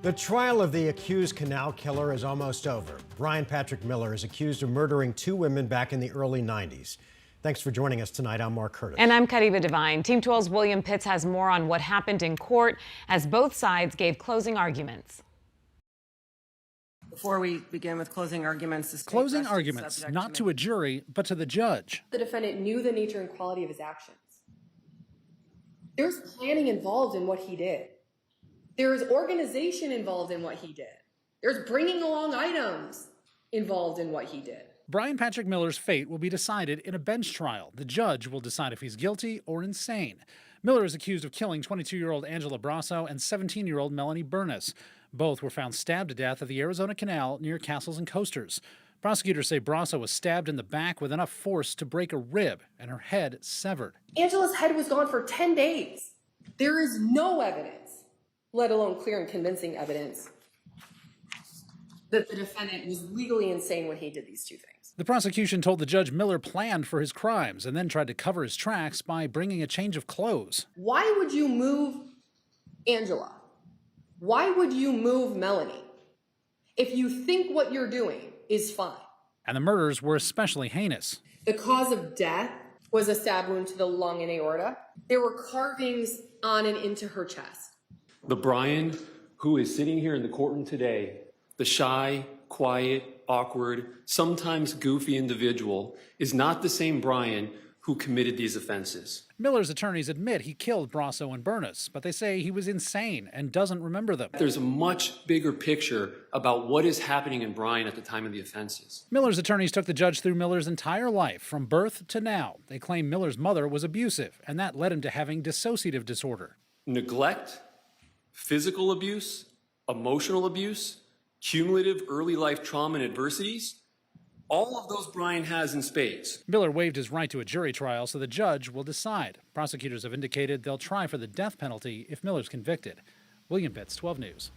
The trial of the accused canal killer is almost over. Bryan Patrick Miller is accused of murdering two women back in the early 90s. Thanks for joining us tonight. I'm Mark Curtis. And I'm Kariba Devine. Team 12's William Pitts has more on what happened in court as both sides gave closing arguments. Before we begin with closing arguments, closing arguments, not to a jury, but to the judge. The defendant knew the nature and quality of his actions. There's planning involved in what he did. There is organization involved in what he did. There's bringing along items involved in what he did. Bryan Patrick Miller's fate will be decided in a bench trial. The judge will decide if he's guilty or insane. Miller is accused of killing 22-year-old Angela Brosso and 17-year-old Melanie Bernas. Both were found stabbed to death at the Arizona Canal near Castles and Coasters. Prosecutors say Brosso was stabbed in the back with enough force to break a rib and her head severed. Angela's head was gone for 10 days. There is no evidence, let alone clear and convincing evidence, that the defendant was legally insane when he did these two things. The prosecution told the judge Miller planned for his crimes and then tried to cover his tracks by bringing a change of clothes. Why would you move Angela? Why would you move Melanie if you think what you're doing is fine? And the murders were especially heinous. The cause of death was a stab wound to the lung and aorta. There were carvings on and into her chest. The Bryan who is sitting here in the courtroom today, the shy, quiet, awkward, sometimes goofy individual, is not the same Bryan who committed these offenses. Miller's attorneys admit he killed Brosso and Bernas, but they say he was insane and doesn't remember them. There's a much bigger picture about what is happening in Bryan at the time of the offenses. Miller's attorneys took the judge through Miller's entire life, from birth to now. They claim Miller's mother was abusive, and that led him to having dissociative disorder. Neglect, physical abuse, emotional abuse, cumulative early life trauma and adversities, all of those Bryan has in spades. Miller waived his right to a jury trial, so the judge will decide. Prosecutors have indicated they'll try for the death penalty if Miller's convicted. William Pitts, 12 News.